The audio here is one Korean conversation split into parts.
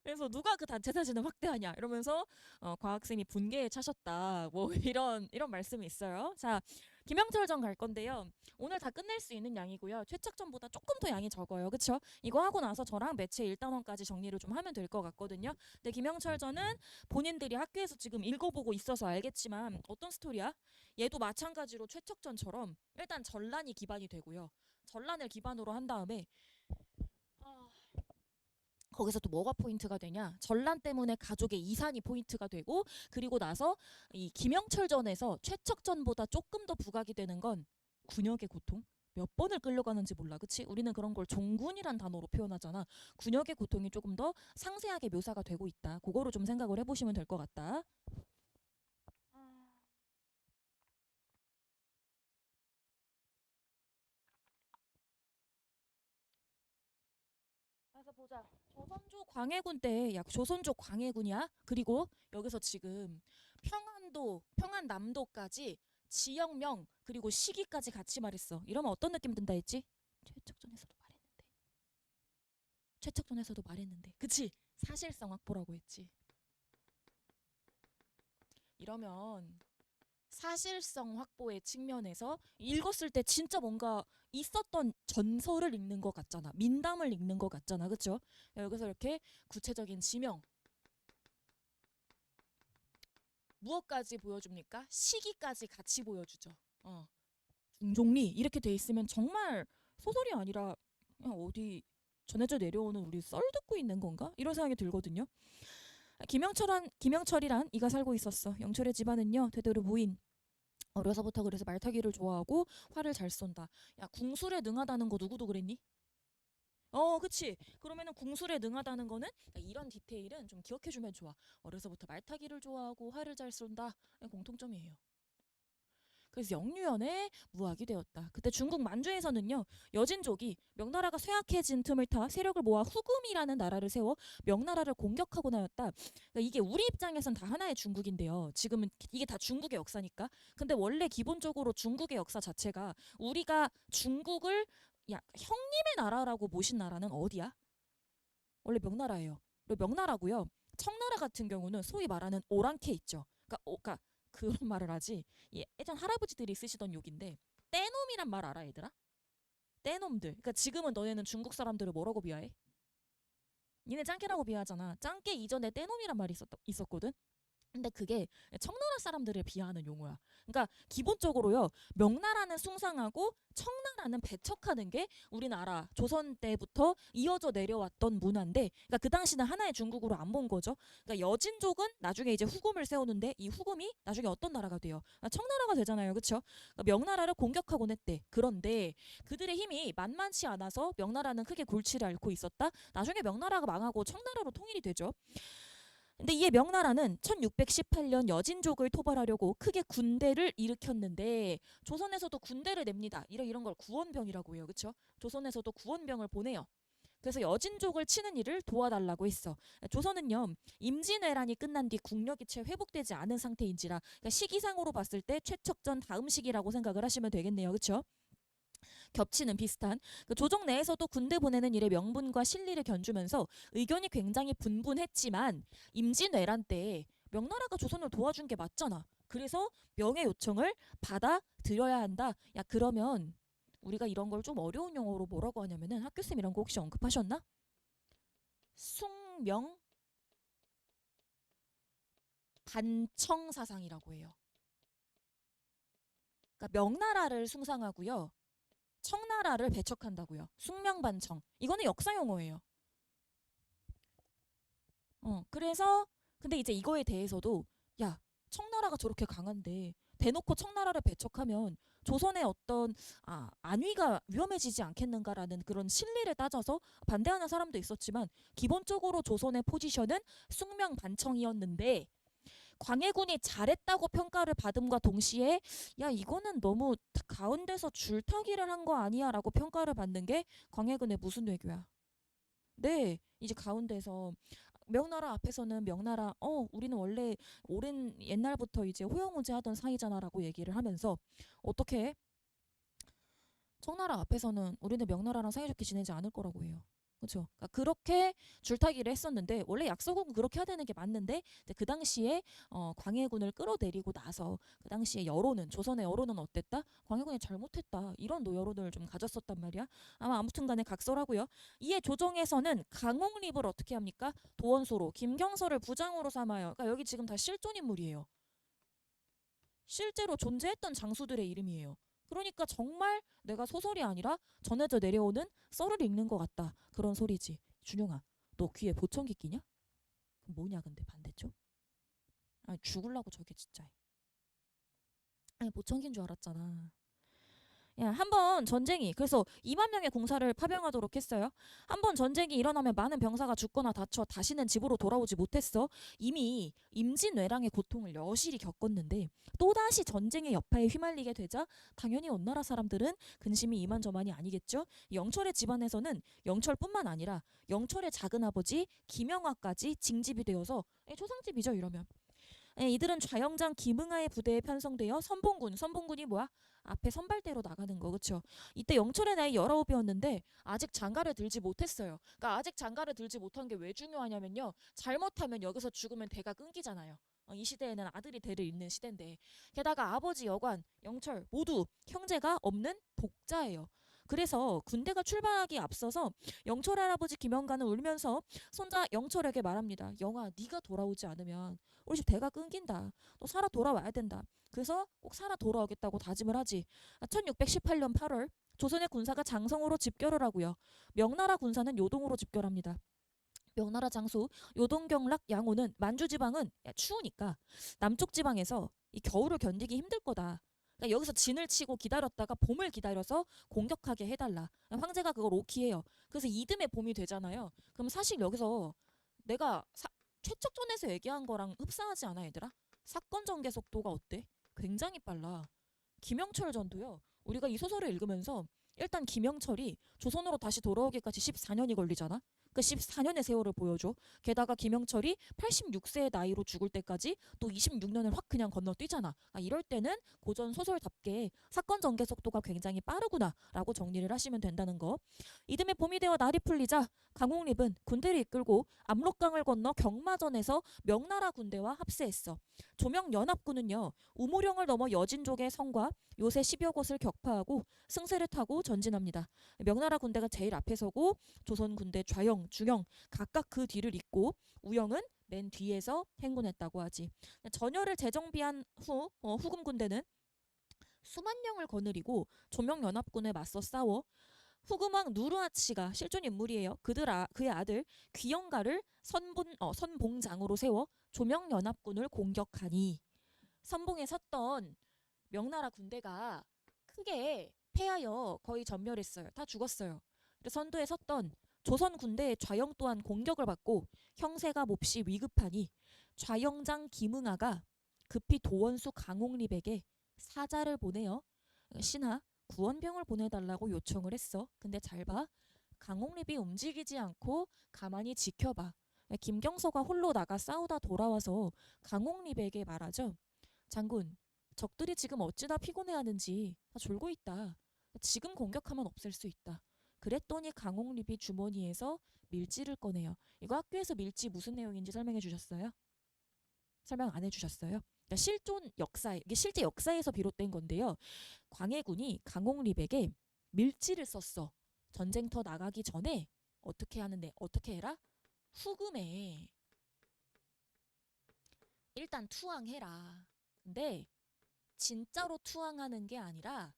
그래서 누가 그 단체 사진을 확대하냐 이러면서 과학생이 분개에 차셨다. 뭐 이런 말씀이 있어요. 자, 김영철 전 갈 건데요. 오늘 다 끝낼 수 있는 양이고요. 최측전보다 조금 더 양이 적어요. 그쵸? 이거 하고 나서 저랑 매체 1단원까지 정리를 좀 하면 될 것 같거든요. 근데 김영철 전은 본인들이 학교에서 지금 읽어보고 있어서 알겠지만 어떤 스토리야? 얘도 마찬가지로 최측전처럼 일단 전란이 기반이 되고요. 전란을 기반으로 한 다음에 거기서 또 뭐가 포인트가 되냐? 전란 때문에 가족의 이산이 포인트가 되고 그리고 나서 이 김영철전에서 최척전보다 조금 더 부각이 되는 건 군역의 고통? 몇 번을 끌려가는지 몰라. 그치? 우리는 그런 걸 종군이란 단어로 표현하잖아. 군역의 고통이 조금 더 상세하게 묘사가 되고 있다. 그거로 좀 생각을 해보시면 될 것 같다. 그래서 보자. 조선조 광해군 때, 야, 조선조 광해군이야? 그리고 여기서 지금 평안도, 평안남도까지 지역명, 그리고 시기까지 같이 말했어. 이러면 어떤 느낌 든다 했지? 최척전에서도 말했는데. 최척전에서도 말했는데. 그치? 사실성 확보라고 했지. 이러면 사실성 확보의 측면에서 읽었을 때 진짜 뭔가 있었던 전설을 읽는 것 같잖아. 민담을 읽는 것 같잖아. 그쵸? 여기서 이렇게 구체적인 지명, 무엇까지 보여줍니까? 시기까지 같이 보여주죠. 중종리 이렇게 돼 있으면 정말 소설이 아니라 그냥 어디 전해져 내려오는 우리 썰 듣고 있는 건가? 이런 생각이 들거든요. 김영철이란 이가 살고 있었어. 영철의 집안은요 되도록 무인. 어려서부터 그래서 말타기를 좋아하고 활을 잘 쏜다. 야, 궁술에 능하다는 거 누구도 그랬니? 그치. 그러면은 궁술에 능하다는 거는 이런 디테일은 좀 기억해주면 좋아. 어려서부터 말타기를 좋아하고 활을 잘 쏜다. 공통점이에요. 그래서 영유연에 무학이 되었다. 그때 중국 만주에서는요, 여진족이 명나라가 쇠약해진 틈을 타 세력을 모아 후금이라는 나라를 세워 명나라를 공격하고나 였다. 그러니까 이게 우리 입장에선 다 하나의 중국인데요. 지금은 이게 다 중국의 역사니까. 근데 원래 기본적으로 중국의 역사 자체가 우리가 중국을 야, 형님의 나라라고 모신 나라는 어디야? 원래 명나라예요. 그리고 명나라고요. 청나라 같은 경우는 소위 말하는 오랑캐 있죠. 그러니까 그런 말을 하지. 예, 예전 할아버지들이 쓰시던 욕인데 떼놈이란 말 알아, 얘들아? 떼놈들. 그러니까 지금은 너네는 중국 사람들을 뭐라고 비하해? 니네 짱깨라고 비하하잖아. 짱깨 이전에 떼놈이란 말이 있었거든. 근데 그게 청나라 사람들을 비하하는 용어야. 그러니까 기본적으로요. 명나라는 숭상하고 청나라는 배척하는 게 우리나라 조선 때부터 이어져 내려왔던 문화인데 그러니까 그 당시는 하나의 중국으로 안 본 거죠. 그러니까 여진족은 나중에 이제 후금을 세우는데 이 후금이 나중에 어떤 나라가 돼요? 청나라가 되잖아요. 그렇죠? 그러니까 명나라를 공격하곤 했대. 그런데 그들의 힘이 만만치 않아서 명나라는 크게 골치를 앓고 있었다. 나중에 명나라가 망하고 청나라로 통일이 되죠. 근데 이에 명나라는 1618년 여진족을 토벌하려고 크게 군대를 일으켰는데 조선에서도 군대를 냅니다. 이런 걸 구원병이라고 해요. 그렇죠? 조선에서도 구원병을 보내요. 그래서 여진족을 치는 일을 도와달라고 했어. 조선은요 임진왜란이 끝난 뒤 국력이 채 회복되지 않은 상태인지라 그러니까 시기상으로 봤을 때 최척전 다음 시기라고 생각을 하시면 되겠네요. 그렇죠? 겹치는 비슷한 그 조정 내에서도 군대 보내는 일의 명분과 실리를 견주면서 의견이 굉장히 분분했지만 임진왜란 때 명나라가 조선을 도와준 게 맞잖아. 그래서 명예 요청을 받아들여야 한다. 야 그러면 우리가 이런 걸 좀 어려운 용어로 뭐라고 하냐면은 학교쌤 이런 거 혹시 언급하셨나? 숭명 반청사상이라고 해요. 그러니까 명나라를 숭상하고요. 청나라를 배척한다고요. 숭명반청. 이거는 역사 용어예요. 그래서 근데 이제 이거에 대해서도 야, 청나라가 저렇게 강한데 대놓고 청나라를 배척하면 조선의 어떤 안위가 위험해지지 않겠는가라는 그런 실리를 따져서 반대하는 사람도 있었지만 기본적으로 조선의 포지션은 숭명반청이었는데 광해군이 잘했다고 평가를 받음과 동시에 야 이거는 너무 가운데서 줄타기를 한 거 아니야라고 평가를 받는 게 광해군의 무슨 외교야? 네, 이제 가운데서 명나라 앞에서는 명나라 우리는 원래 오랜 옛날부터 이제 호영호제하던 사이잖아라고 얘기를 하면서 어떻게 청나라 앞에서는 우리는 명나라랑 사이좋게 지내지 않을 거라고 해요. 그렇죠. 그러니까 그렇게 줄타기를 했었는데 원래 약소국은 그렇게 해야 되는 게 맞는데 근데 그 당시에 광해군을 끌어내리고 나서 그 당시에 여론은 조선의 여론은 어땠다? 광해군이 잘못했다. 이런 여론을 좀 가졌었단 말이야. 아무튼간에 각설하고요. 이에 조정에서는 강홍립을 어떻게 합니까? 도원소로 김경서를 부장으로 삼아요. 그러니까 여기 지금 다 실존 인물이에요. 실제로 존재했던 장수들의 이름이에요. 그러니까 정말 내가 소설이 아니라 전해져 내려오는 썰을 읽는 것 같다. 그런 소리지. 준영아, 너 귀에 보청기 끼냐? 그럼 뭐냐 근데 반대쪽? 아니 죽을라고 저게 진짜. 아니 보청기인 줄 알았잖아. 야, 한번 전쟁이 그래서 2만 명의 공사를 파병하도록 했어요. 한번 전쟁이 일어나면 많은 병사가 죽거나 다쳐 다시는 집으로 돌아오지 못했어. 이미 임진왜란의 고통을 여실히 겪었는데 또다시 전쟁의 여파에 휘말리게 되자 당연히 온 나라 사람들은 근심이 이만저만이 아니겠죠. 영철의 집안에서는 영철뿐만 아니라 영철의 작은아버지 김영화까지 징집이 되어서 초상집이죠 이러면. 이들은 좌영장 김응하의 부대에 편성되어 선봉군이 뭐야? 앞에 선발대로 나가는 거 그렇죠. 이때 영철의 나이 19이었는데 아직 장가를 들지 못했어요. 그러니까 아직 장가를 들지 못한 게 왜 중요하냐면요. 잘못하면 여기서 죽으면 대가 끊기잖아요. 이 시대에는 아들이 대를 잇는 시대인데 게다가 아버지 여관, 영철 모두 형제가 없는 독자예요. 그래서 군대가 출발하기 앞서서 영철 할아버지 김영가는 울면서 손자 영철에게 말합니다. 영아, 네가 돌아오지 않으면 우리 집 대가 끊긴다. 너 살아 돌아와야 된다. 그래서 꼭 살아 돌아오겠다고 다짐을 하지. 1618년 8월 조선의 군사가 장성으로 집결을 하고요. 명나라 군사는 요동으로 집결합니다. 명나라 장수 요동경락 양호는 만주 지방은 추우니까 남쪽 지방에서 이 겨울을 견디기 힘들 거다. 그러니까 여기서 진을 치고 기다렸다가 봄을 기다려서 공격하게 해달라. 황제가 그걸 오키해요. 그래서 이듬해 봄이 되잖아요. 그럼 사실 여기서 내가 최측전에서 얘기한 거랑 흡사하지 않아 얘들아? 사건 전개 속도가 어때? 굉장히 빨라. 김영철 전도요. 우리가 이 소설을 읽으면서 일단 김영철이 조선으로 다시 돌아오기까지 14년이 걸리잖아. 그 14년의 세월을 보여줘. 게다가 김영철이 86세의 나이로 죽을 때까지 또 26년을 확 그냥 건너뛰잖아. 이럴 때는 고전 소설답게 사건 전개 속도가 굉장히 빠르구나라고 정리를 하시면 된다는 거. 이듬해 봄이 되어 날이 풀리자 강홍립은 군대를 이끌고 압록강을 건너 경마전에서 명나라 군대와 합세했어. 조명연합군은요. 우무령을 넘어 여진족의 성과 요새 10여 곳을 격파하고 승세를 타고 전진합니다. 명나라 군대가 제일 앞에 서고 조선 군대 좌영, 중영 각각 그 뒤를 잇고 우영은 맨 뒤에서 행군했다고 하지. 전열을 재정비한 후 후금 군대는 수만 명을 거느리고 조명연합군에 맞서 싸워 후금왕 누르하치가 실존 인물이에요. 그의 아들 귀영가를 선봉장으로 세워 조명연합군을 공격하니 선봉에 섰던 명나라 군대가 크게 패하여 거의 전멸했어요. 다 죽었어요. 그래서 선두에 섰던 조선 군대의 좌영 또한 공격을 받고 형세가 몹시 위급하니 좌영장 김응하가 급히 도원수 강홍립에게 사자를 보내어 신하 구원병을 보내달라고 요청을 했어. 근데 잘 봐. 강홍립이 움직이지 않고 가만히 지켜봐. 김경서가 홀로 나가 싸우다 돌아와서 강홍립에게 말하죠. 장군, 적들이 지금 어찌나 피곤해하는지 다 졸고 있다. 지금 공격하면 없앨 수 있다. 그랬더니 강홍립이 주머니에서 밀지를 꺼내요. 이거 학교에서 밀지 무슨 내용인지 설명해 주셨어요? 설명 안 해주셨어요? 그러니까 실존 역사, 이게 실제 역사에서 비롯된 건데요. 광해군이 강홍립에게 밀지를 썼어. 전쟁터 나가기 전에 어떻게 해라? 후금에 일단 투항해라. 근데 진짜로 투항하는 게 아니라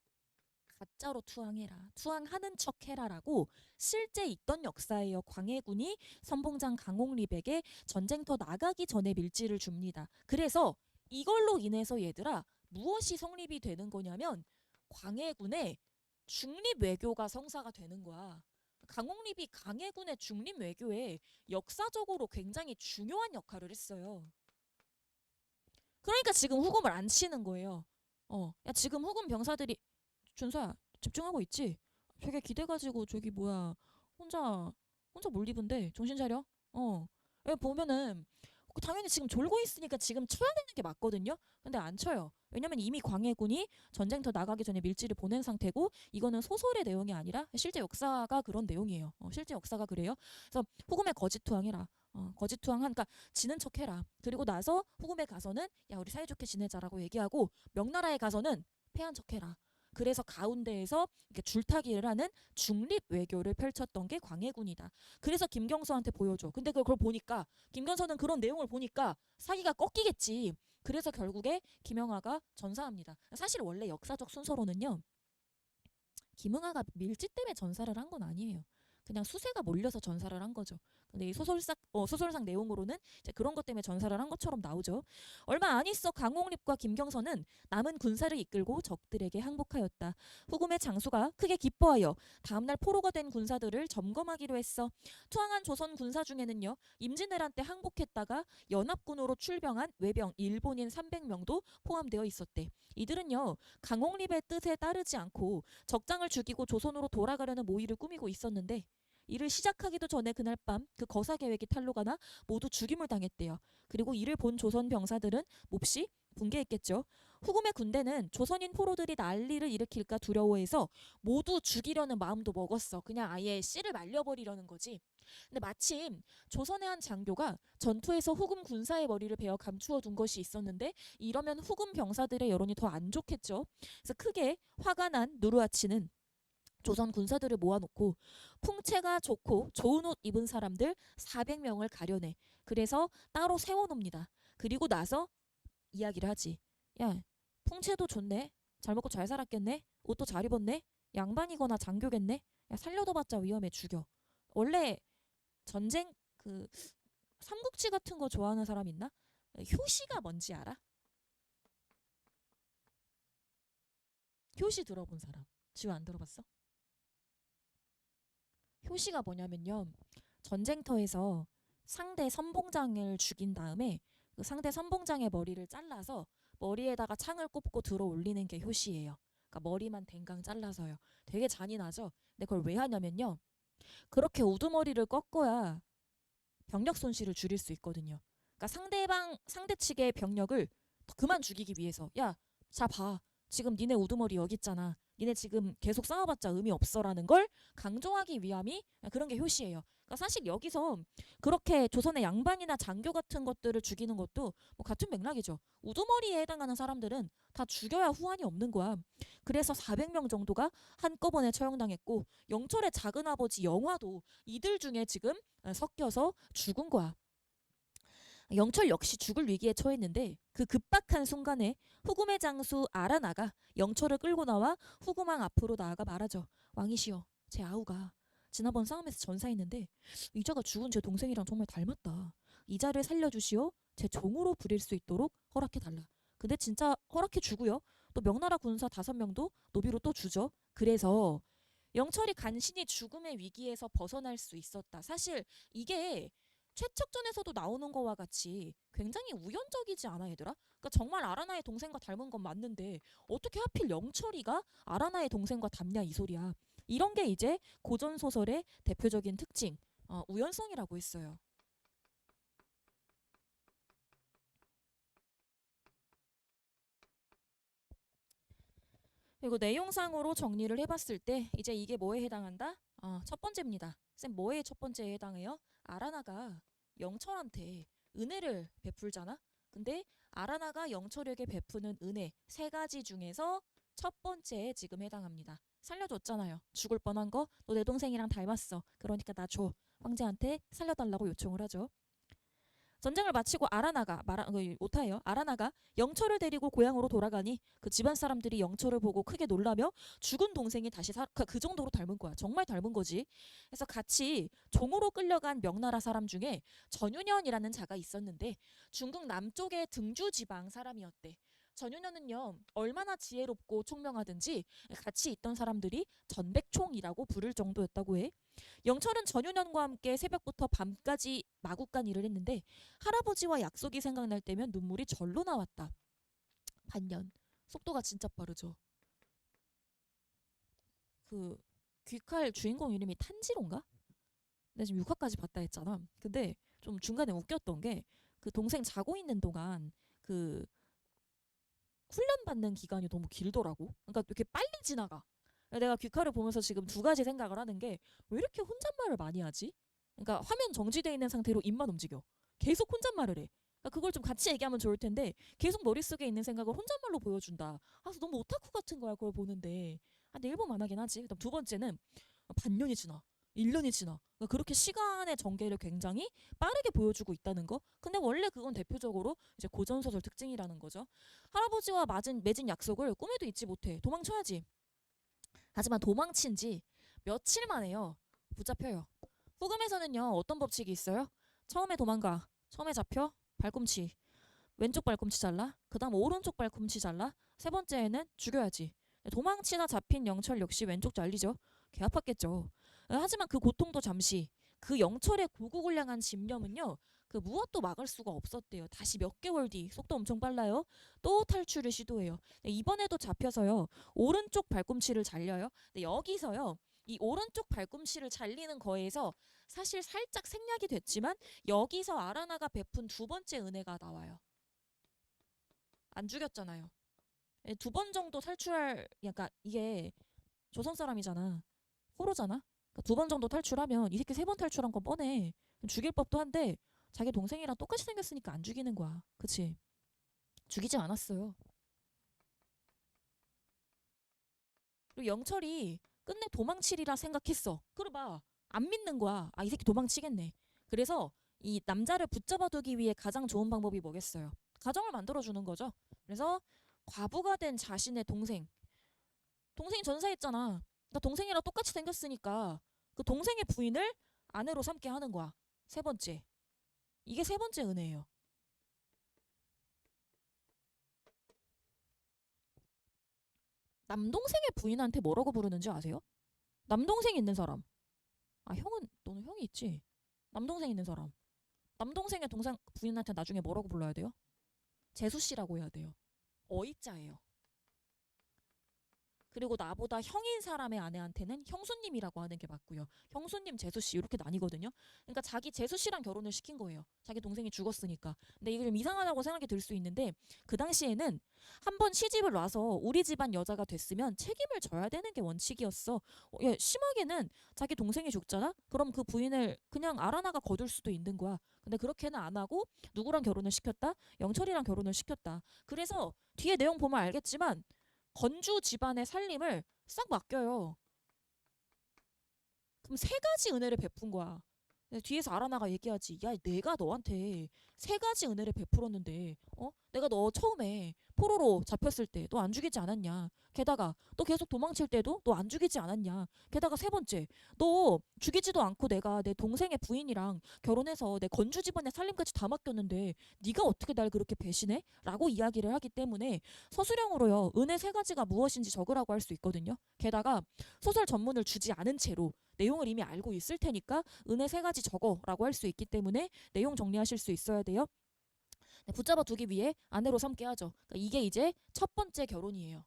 가짜로 투항해라. 투항하는 척 해라라고 실제 있던 역사예요. 광해군이 선봉장 강홍립에게 전쟁터 나가기 전에 밀지를 줍니다. 그래서 이걸로 인해서 얘들아 무엇이 성립이 되는 거냐면 광해군의 중립 외교가 성사가 되는 거야. 강홍립이 광해군의 중립 외교에 역사적으로 굉장히 중요한 역할을 했어요. 그러니까 지금 후금을 안 치는 거예요. 야 지금 후금 병사들이 준서야 집중하고 있지? 되게 기대가지고 저기 뭐야 혼자 못 입은데 정신 차려. 여기 보면은 당연히 지금 졸고 있으니까 지금 쳐야 되는 게 맞거든요. 근데 안 쳐요. 왜냐면 이미 광해군이 전쟁터 나가기 전에 밀지를 보낸 상태고 이거는 소설의 내용이 아니라 실제 역사가 그런 내용이에요. 실제 역사가 그래요. 그래서 후금에 거짓투항해라. 거짓투항한 그러니까 지는 척해라. 그리고 나서 후금에 가서는 야 우리 사이좋게 지내자라고 얘기하고 명나라에 가서는 패한 척해라. 그래서 가운데에서 이렇게 줄타기를 하는 중립 외교를 펼쳤던 게 광해군이다. 그래서 김경서한테 보여줘. 근데 그걸 보니까 김경서는 그런 내용을 보니까 사기가 꺾이겠지. 그래서 결국에 김영하가 전사합니다. 사실 원래 역사적 순서로는요. 김응하가 밀지 때문에 전사를 한 건 아니에요. 그냥 수세가 몰려서 전사를 한 거죠. 근데 이 소설상 내용으로는 이제 그런 것 때문에 전사를 한 것처럼 나오죠. 얼마 안 있어 강홍립과 김경선은 남은 군사를 이끌고 적들에게 항복하였다. 후금의 장수가 크게 기뻐하여 다음날 포로가 된 군사들을 점검하기로 했어. 투항한 조선 군사 중에는요. 임진왜란 때 항복했다가 연합군으로 출병한 외병 일본인 300명도 포함되어 있었대. 이들은요. 강홍립의 뜻에 따르지 않고 적장을 죽이고 조선으로 돌아가려는 모의를 꾸미고 있었는데 이를 시작하기도 전에 그날 밤 그 거사 계획이 탄로가 나 모두 죽임을 당했대요. 그리고 이를 본 조선 병사들은 몹시 붕괴했겠죠. 후금의 군대는 조선인 포로들이 난리를 일으킬까 두려워해서 모두 죽이려는 마음도 먹었어. 그냥 아예 씨를 말려버리려는 거지. 근데 마침 조선의 한 장교가 전투에서 후금 군사의 머리를 베어 감추어 둔 것이 있었는데 이러면 후금 병사들의 여론이 더 안 좋겠죠. 그래서 크게 화가 난 누르하치는 조선 군사들을 모아놓고 풍채가 좋고 좋은 옷 입은 사람들 400명을 가려내. 그래서 따로 세워놓습니다. 그리고 나서 이야기를 하지. 야, 풍채도 좋네. 잘 먹고 잘 살았겠네. 옷도 잘 입었네. 양반이거나 장교겠네. 야, 살려둬봤자 위험해 죽여. 원래 전쟁 그 삼국지 같은 거 좋아하는 사람 있나? 효시가 뭔지 알아? 효시 들어본 사람. 지우 안 들어봤어? 효시가 뭐냐면요. 전쟁터에서 상대 선봉장을 죽인 다음에 그 상대 선봉장의 머리를 잘라서 머리에다가 창을 꼽고 들어 올리는 게 효시예요. 그러니까 머리만 댕강 잘라서요. 되게 잔인하죠. 근데 그걸 왜 하냐면요. 그렇게 우두머리를 꺾어야 병력 손실을 줄일 수 있거든요. 그러니까 상대 측의 병력을 그만 죽이기 위해서 야, 자 봐. 지금 니네 우두머리 여기 있잖아. 니네 지금 계속 싸워봤자 의미 없어라는 걸 강조하기 위함이 그런 게 효시예요. 그러니까 사실 여기서 그렇게 조선의 양반이나 장교 같은 것들을 죽이는 것도 뭐 같은 맥락이죠. 우두머리에 해당하는 사람들은 다 죽여야 후환이 없는 거야. 그래서 400명 정도가 한꺼번에 처형당했고 영철의 작은아버지 영화도 이들 중에 지금 섞여서 죽은 거야. 영철 역시 죽을 위기에 처했는데 그 급박한 순간에 후금의 장수 아라나가 영철을 끌고 나와 후금왕 앞으로 나아가 말하죠. 왕이시여, 제 아우가 지난번 싸움에서 전사했는데 이자가 죽은 제 동생이랑 정말 닮았다. 이자를 살려주시오. 제 종으로 부릴 수 있도록 허락해달라. 근데 진짜 허락해 주고요. 또 명나라 군사 5명도 노비로 또 주죠. 그래서 영철이 간신히 죽음의 위기에서 벗어날 수 있었다. 사실 이게 최측전에서도 나오는 거와 같이 굉장히 우연적이지 않아 얘들아? 그러니까 정말 아라나의 동생과 닮은 건 맞는데 어떻게 하필 영철이가 아라나의 동생과 닮냐 이 소리야. 이런 게 이제 고전 소설의 대표적인 특징, 우연성이라고 했어요. 그리고 내용상으로 정리를 해봤을 때 이제 이게 뭐에 해당한다? 첫 번째입니다. 쌤 뭐에 첫 번째에 해당해요? 아라나가 영철한테 은혜를 베풀잖아. 근데 아라나가 영철에게 베푸는 은혜 3가지 중에서 첫 번째에 지금 해당합니다. 살려줬잖아요. 죽을 뻔한 거 너 내 동생이랑 닮았어. 그러니까 나 줘. 황제한테 살려달라고 요청을 하죠. 전쟁을 마치고 오타예요. 아라나가 영철을 데리고 고향으로 돌아가니 그 집안 사람들이 영철을 보고 크게 놀라며 죽은 동생이 다시 그 정도로 닮은 거야. 정말 닮은 거지. 그래서 같이 종으로 끌려간 명나라 사람 중에 전윤현이라는 자가 있었는데 중국 남쪽의 등주 지방 사람이었대. 전윤현은요 얼마나 지혜롭고 총명하든지 같이 있던 사람들이 전백총이라고 부를 정도였다고 해. 영철은 전윤현과 함께 새벽부터 밤까지 마구간 일을 했는데 할아버지와 약속이 생각날 때면 눈물이 절로 나왔다. 반년. 속도가 진짜 빠르죠. 그 귀칼 주인공 이름이 탄지로인가? 내가 지금 6화까지 봤다 했잖아. 근데 좀 중간에 웃겼던 게 그 동생 자고 있는 동안 그 훈련받는 기간이 너무 길더라고. 그러니까 이렇게 빨리 지나가. 내가 귀카를 보면서 지금 두 가지 생각을 하는 게 왜 이렇게 혼잣말을 많이 하지? 그러니까 화면 정지돼 있는 상태로 입만 움직여. 계속 혼잣말을 해. 그러니까 그걸 좀 같이 얘기하면 좋을 텐데 계속 머릿속에 있는 생각을 혼잣말로 보여준다. 그래서 너무 오타쿠 같은 거야 그걸 보는데. 근데 일본 만화긴 하지. 그다음 두 번째는 반년이 지나. 1년이 지나. 그러니까 그렇게 시간의 전개를 굉장히 빠르게 보여주고 있다는 거. 근데 원래 그건 대표적으로 이제 고전소설 특징이라는 거죠. 할아버지와 맺은 약속을 꿈에도 잊지 못해. 도망쳐야지. 하지만 도망친 지 며칠 만에요. 붙잡혀요. 후금에서는요. 어떤 법칙이 있어요? 처음에 도망가. 처음에 잡혀. 발꿈치. 왼쪽 발꿈치 잘라. 그 다음 오른쪽 발꿈치 잘라. 세 번째에는 죽여야지. 도망치다 잡힌 영철 역시 왼쪽 잘리죠. 개 아팠겠죠. 하지만 그 고통도 잠시. 그 영철의 고구굴량한 집념은요. 그 무엇도 막을 수가 없었대요. 다시 몇 개월 뒤 속도 엄청 빨라요. 또 탈출을 시도해요. 이번에도 잡혀서요. 오른쪽 발꿈치를 잘려요. 근데 여기서요. 이 오른쪽 발꿈치를 잘리는 거에서 사실 살짝 생략이 됐지만 여기서 아라나가 베푼 두 번째 은혜가 나와요. 안 죽였잖아요. 두 번 정도 탈출할, 약간 이게 조선 사람이잖아. 호로잖아. 그러니까 두 번 정도 탈출하면 이 새끼 세 번 탈출한 건 뻔해. 죽일 법도 한데 자기 동생이랑 똑같이 생겼으니까 안 죽이는 거야. 그치? 죽이지 않았어요. 그리고 영철이 끝내 도망치리라 생각했어. 그래 봐. 안 믿는 거야. 아, 이 새끼 도망치겠네. 그래서 이 남자를 붙잡아두기 위해 가장 좋은 방법이 뭐겠어요? 가정을 만들어주는 거죠. 그래서 과부가 된 자신의 동생이 전사했잖아. 나 동생이랑 똑같이 생겼으니까 그 동생의 부인을 아내로 삼게 하는 거야. 세 번째. 이게 세 번째 은혜예요. 남동생의 부인한테 뭐라고 부르는지 아세요? 남동생 있는 사람. 아, 너는 형이 있지? 남동생 있는 사람. 남동생의 동생 부인한테 나중에 뭐라고 불러야 돼요? 재수씨라고 해야 돼요. 어이자예요. 그리고 나보다 형인 사람의 아내한테는 형수님이라고 하는 게 맞고요. 형수님, 재수씨 이렇게 나뉘거든요. 그러니까 자기 재수씨랑 결혼을 시킨 거예요. 자기 동생이 죽었으니까. 근데 이게 좀 이상하다고 생각이 들 수 있는데 그 당시에는 한 번 시집을 와서 우리 집안 여자가 됐으면 책임을 져야 되는 게 원칙이었어. 예, 심하게는 자기 동생이 죽잖아? 그럼 그 부인을 그냥 아라나가 거둘 수도 있는 거야. 근데 그렇게는 안 하고 누구랑 결혼을 시켰다? 영철이랑 결혼을 시켰다. 그래서 뒤에 내용 보면 알겠지만 건주 집안의 살림을 싹 맡겨요. 그럼 세 가지 은혜를 베푼 거야. 뒤에서 아라나가 얘기하지. 야, 내가 너한테 세 가지 은혜를 베풀었는데, 내가 너 처음에 포로로 잡혔을 때 너 안 죽이지 않았냐? 게다가 또 계속 도망칠 때도 너 안 죽이지 않았냐? 게다가 세 번째, 너 죽이지도 않고 내가 내 동생의 부인이랑 결혼해서 내 건주 집안의 살림까지 다 맡겼는데 네가 어떻게 날 그렇게 배신해? 라고 이야기를 하기 때문에 서술형으로요. 은혜 세 가지가 무엇인지 적으라고 할 수 있거든요. 게다가 소설 전문을 주지 않은 채로 내용을 이미 알고 있을 테니까 은혜 세 가지 적어라고 할 수 있기 때문에 내용 정리하실 수 있어야 돼요. 네, 붙잡아 두기 위해 아내로 삼게 하죠. 그러니까 이게 이제 첫 번째 결혼이에요.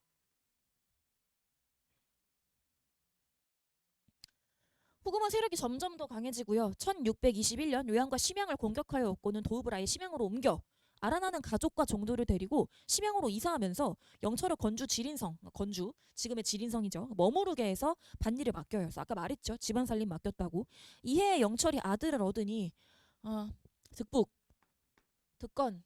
후금은 세력이 점점 더 강해지고요. 1621년 요양과 심양을 공격하여 얻고는 도읍을 아예 심양으로 옮겨 아라나는 가족과 정도를 데리고 심양으로 이사하면서 영철을 건주 지린성, 건주 지금의 지린성이죠. 머무르게 해서 밭일을 맡겨요. 그래서 아까 말했죠. 집안 살림 맡겼다고. 이해 영철이 아들을 얻으니 득북, 득건,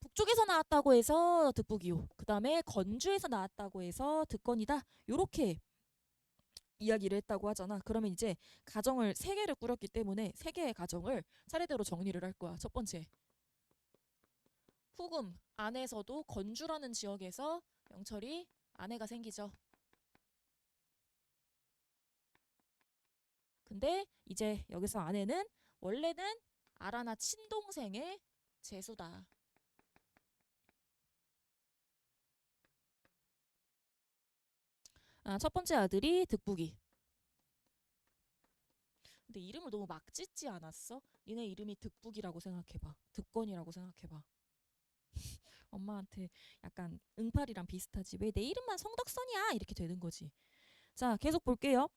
북쪽에서 나왔다고 해서 득북이요. 그 다음에 건주에서 나왔다고 해서 득건이다. 요렇게 이야기를 했다고 하잖아. 그러면 이제 가정을 세 개를 꾸렸기 때문에 세 개의 가정을 차례대로 정리를 할 거야. 첫 번째. 후금 안에서도 건주라는 지역에서 영철이 아내가 생기죠. 근데 이제 여기서 아내는 원래는 아라나 친동생의 제수다. 첫 번째 아들이 득북이. 근데 이름을 너무 막 짓지 않았어? 니네 이름이 득북이라고 생각해봐. 득건이라고 생각해봐. 엄마한테 약간 응팔이랑 비슷하지. 왜 내 이름만 성덕선이야? 이렇게 되는 거지. 자, 계속 볼게요.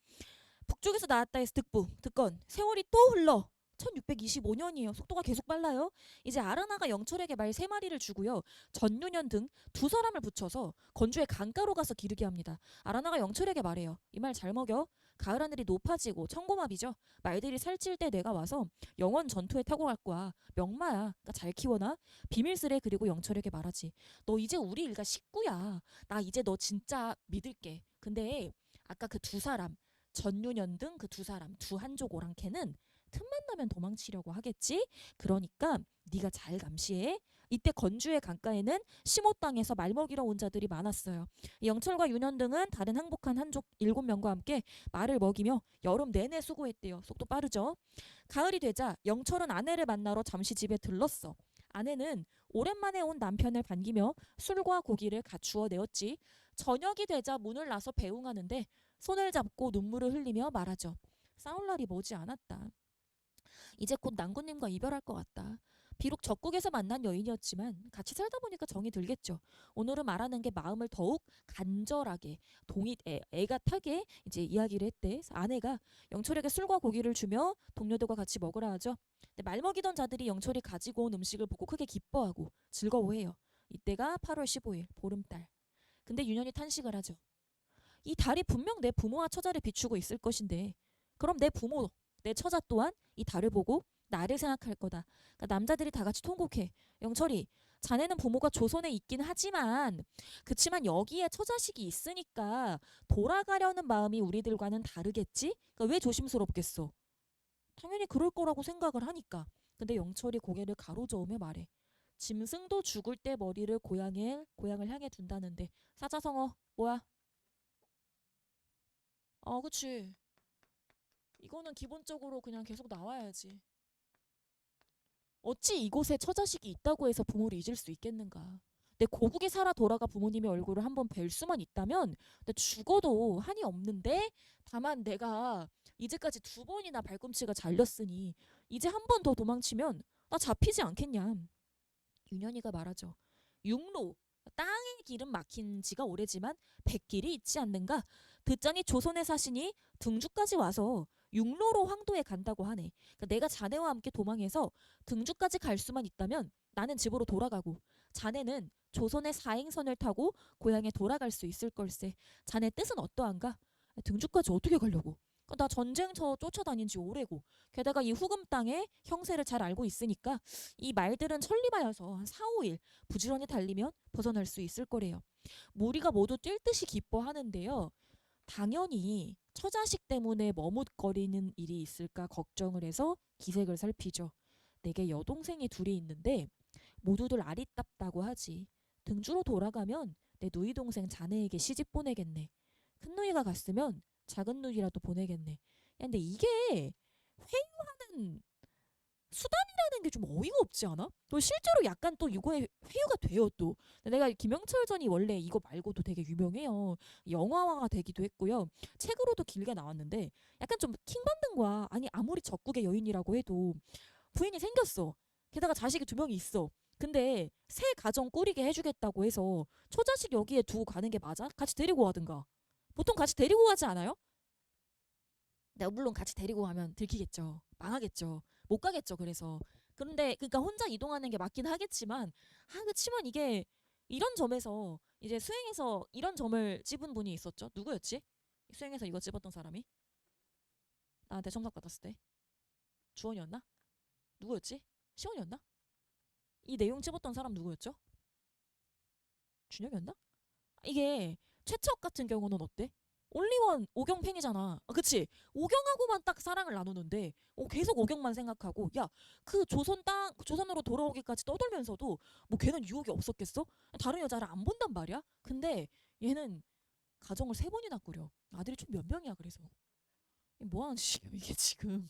북쪽에서 나왔다 해서 득북, 득건. 세월이 또 흘러. 1625년이에요. 속도가 계속 빨라요. 이제 아라나가 영철에게 말 3마리를 주고요. 전유년 등 2사람을 붙여서 건주의 강가로 가서 기르게 합니다. 아라나가 영철에게 말해요. 이 말 잘 먹여. 가을 하늘이 높아지고 청고마비죠. 말들이 살찔 때 내가 와서 영원 전투에 타고 갈 거야. 명마야. 그러니까 잘 키워놔. 비밀스레 그리고 영철에게 말하지. 너 이제 우리 일가 식구야. 나 이제 너 진짜 믿을게. 근데 아까 그 2사람 전유년 등 그 2사람 두 한족 오랑캐는 틈만 나면 도망치려고 하겠지. 그러니까 네가 잘 감시해. 이때 건주의 강가에는 심호 땅에서 말 먹이러 온 자들이 많았어요. 영철과 윤현 등은 다른 항복한 한족 7명과 함께 말을 먹이며 여름 내내 수고했대요. 속도 빠르죠. 가을이 되자 영철은 아내를 만나러 잠시 집에 들렀어. 아내는 오랜만에 온 남편을 반기며 술과 고기를 갖추어 내었지. 저녁이 되자 문을 나서 배웅하는데 손을 잡고 눈물을 흘리며 말하죠. 싸울 날이 머지 않았다. 이제 곧 낭군님과 이별할 것 같다. 비록 적국에서 만난 여인이었지만 같이 살다 보니까 정이 들겠죠. 오늘은 말하는 게 마음을 더욱 간절하게 애가 타게 이제 이야기를 했대. 그래서 아내가 영철에게 술과 고기를 주며 동료들과 같이 먹으라 하죠. 근데 말 먹이던 자들이 영철이 가지고 온 음식을 보고 크게 기뻐하고 즐거워해요. 이때가 8월 15일 보름달. 근데 윤현이 탄식을 하죠. 이 달이 분명 내 부모와 처자를 비추고 있을 것인데 그럼 내 부모, 내 처자 또한 이 달을 보고 나를 생각할 거다. 그러니까 남자들이 다 같이 통곡해. 영철이, 자네는 부모가 조선에 있긴 하지만 그치만 여기에 처자식이 있으니까 돌아가려는 마음이 우리들과는 다르겠지? 그러니까 왜 조심스럽겠어? 당연히 그럴 거라고 생각을 하니까. 근데 영철이 고개를 가로저으며 말해. 짐승도 죽을 때 머리를 고향을 향해 둔다는데 사자성어 뭐야? 그치. 이거는 기본적으로 그냥 계속 나와야지. 어찌 이곳에 처자식이 있다고 해서 부모를 잊을 수 있겠는가. 내 고국에 살아 돌아가 부모님의 얼굴을 한번 뵐 수만 있다면 내 죽어도 한이 없는데 다만 내가 이제까지 2번이나 발꿈치가 잘렸으니 이제 한 번 더 도망치면 나 잡히지 않겠냐. 윤현이가 말하죠. 육로, 땅의 길은 막힌 지가 오래지만 백길이 있지 않는가. 듣자니 조선의 사신이 등주까지 와서 육로로 황도에 간다고 하네. 그러니까 내가 자네와 함께 도망해서 등주까지 갈 수만 있다면 나는 집으로 돌아가고 자네는 조선의 사행선을 타고 고향에 돌아갈 수 있을 걸세. 자네 뜻은 어떠한가? 등주까지 어떻게 가려고? 나 전쟁터 쫓아다닌 지 오래고 게다가 이 후금 땅의 형세를 잘 알고 있으니까 이 말들은 천리마여서 한 4, 5일 부지런히 달리면 벗어날 수 있을 거래요. 무리가 모두 뛸 듯이 기뻐하는데요. 당연히 처자식 때문에 머뭇거리는 일이 있을까 걱정을 해서 기색을 살피죠. 내게 여동생이 둘이 있는데 모두들 아리답다고 하지. 등주로 돌아가면 내 누이 동생 자네에게 시집 보내겠네. 큰 누이가 갔으면 작은 누이라도 보내겠네. 야, 근데 이게 회유하는 수단이라는 게 좀 어이가 없지 않아? 또 실제로 약간 또 이거에 회유가 돼요 또. 내가 김영철 전이 원래 이거 말고도 되게 유명해요. 영화화가 되기도 했고요. 책으로도 길게 나왔는데 약간 좀 킹받는 거야. 아니 아무리 적국의 여인이라고 해도 부인이 생겼어. 게다가 자식이 2명이 있어. 근데 새 가정 꾸리게 해주겠다고 해서 처자식 여기에 두고 가는 게 맞아? 같이 데리고 가든가. 보통 같이 데리고 가지 않아요? 내가 물론 같이 데리고 가면 들키겠죠. 망하겠죠. 못 가겠죠. 그래서 그런데 그러니까 혼자 이동하는 게 맞긴 하겠지만 그치만 이게 이런 점에서 이제 수행에서 이런 점을 찝은 분이 있었죠. 누구였지? 수행에서 이거 찝었던 사람이 나한테 첨삭 받았을 때 주원이었나? 누구였지? 시원이었나? 이 내용 찝었던 사람 누구였죠? 준영이었나? 이게 최척 같은 경우는 어때? 올리원 오경 팬이잖아. 그치? 오경하고만 딱 사랑을 나누는데 계속 오경만 생각하고 야 그 조선으로 돌아오기까지 떠돌면서도 뭐 걔는 유혹이 없었겠어? 다른 여자를 안 본단 말이야? 근데 얘는 가정을 3번이나 꾸려. 아들이 총 몇 명이야 그래서. 이게 뭐 하는 짓이야 이게 지금.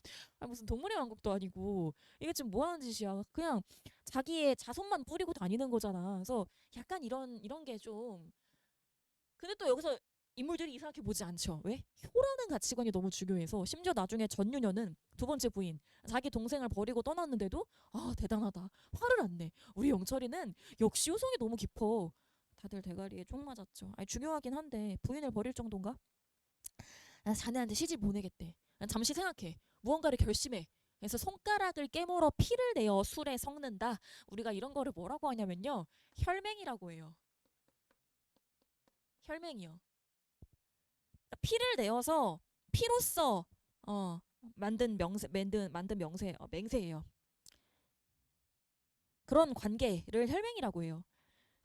무슨 동물의 왕국도 아니고 이게 지금 뭐 하는 짓이야. 그냥 자기의 자손만 뿌리고 다니는 거잖아. 그래서 약간 이런 게 좀 근데 또 여기서 인물들이 이상하게 보지 않죠. 왜? 효라는 가치관이 너무 중요해서 심지어 나중에 전유녀는 2번째 부인 자기 동생을 버리고 떠났는데도 대단하다. 화를 안 내. 우리 영철이는 역시 효성이 너무 깊어. 다들 대가리에 총 맞았죠. 아니 중요하긴 한데 부인을 버릴 정도인가? 자네한테 시집 보내겠대. 잠시 생각해. 무언가를 결심해. 그래서 손가락을 깨물어 피를 내어 술에 섞는다. 우리가 이런 거를 뭐라고 하냐면요. 혈맹이라고 해요. 혈맹이요. 그러니까 피를 내어서 피로써 만든 명세 맹세예요. 그런 관계를 혈맹이라고 해요.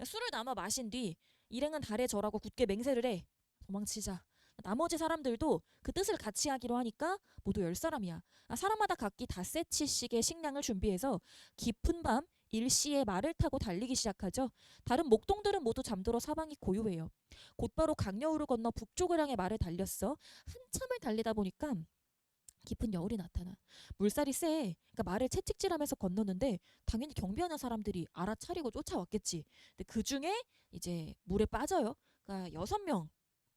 술을 남아 마신 뒤 일행은 달에 절하고 굳게 맹세를 해. 도망치자. 나머지 사람들도 그 뜻을 같이 하기로 하니까 모두 10사람이야. 사람마다 각기 닷새치씩의 식량을 준비해서 깊은 밤 일시에 말을 타고 달리기 시작하죠. 다른 목동들은 모두 잠들어 사방이 고요해요. 곧바로 강여우를 건너 북쪽을 향해 말을 달렸어. 한참을 달리다 보니까 깊은 여울이 나타나. 물살이 세. 그러니까 말을 채찍질하면서 건너는데 당연히 경비하는 사람들이 알아차리고 쫓아왔겠지. 근데 그 중에 이제 물에 빠져요. 그러니까 6명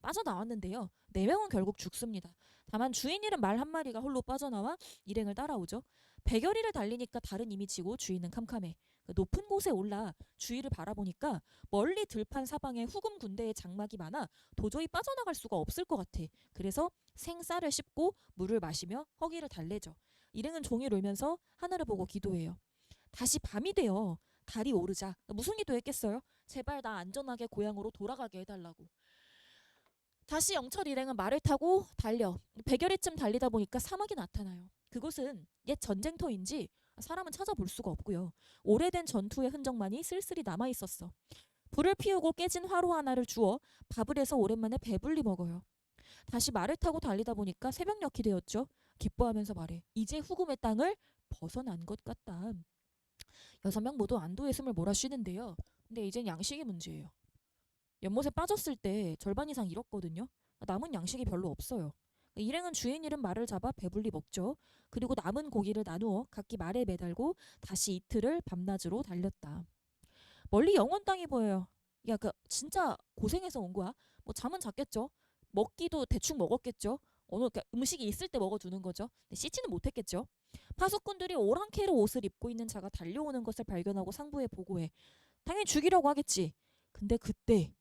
빠져나왔는데요. 4명은 결국 죽습니다. 다만 주인 잃은 말 한 마리가 홀로 빠져나와 일행을 따라오죠. 백여리를 달리니까 달은 이미 지고 주인은 캄캄해. 그 높은 곳에 올라 주위를 바라보니까 멀리 들판 사방에 후금 군대의 장막이 많아 도저히 빠져나갈 수가 없을 것 같아. 그래서 생쌀을 씹고 물을 마시며 허기를 달래죠. 일행은 종일 울면서 하늘을 보고 기도해요. 다시 밤이 되어 달이 오르자 무슨 기도했겠어요? 제발 나 안전하게 고향으로 돌아가게 해달라고. 다시 영철 일행은 말을 타고 달려 100여리쯤 달리다 보니까 사막이 나타나요. 그곳은 옛 전쟁터인지 사람은 찾아볼 수가 없고요. 오래된 전투의 흔적만이 쓸쓸히 남아있었어. 불을 피우고 깨진 화로 하나를 주워 밥을 해서 오랜만에 배불리 먹어요. 다시 말을 타고 달리다 보니까 새벽녘이 되었죠. 기뻐하면서 말해. 이제 후금의 땅을 벗어난 것 같다. 6명 모두 안도의 숨을 몰아쉬는데요. 근데 이젠 양식이 문제예요. 연못에 빠졌을 때 절반 이상 잃었거든요. 남은 양식이 별로 없어요. 일행은 주인 잃은 말을 잡아 배불리 먹죠. 그리고 남은 고기를 나누어 각기 말에 매달고 다시 이틀을 밤낮으로 달렸다. 멀리 영원 땅이 보여요. 야, 그 진짜 고생해서 온 거야. 뭐 잠은 잤겠죠. 먹기도 대충 먹었겠죠. 어느 그러니까 음식이 있을 때 먹어두는 거죠. 근데 씻지는 못했겠죠. 파수꾼들이 오랑캐로 옷을 입고 있는 자가 달려오는 것을 발견하고 상부에 보고해. 당연히 죽이려고 하겠지. 근데 그때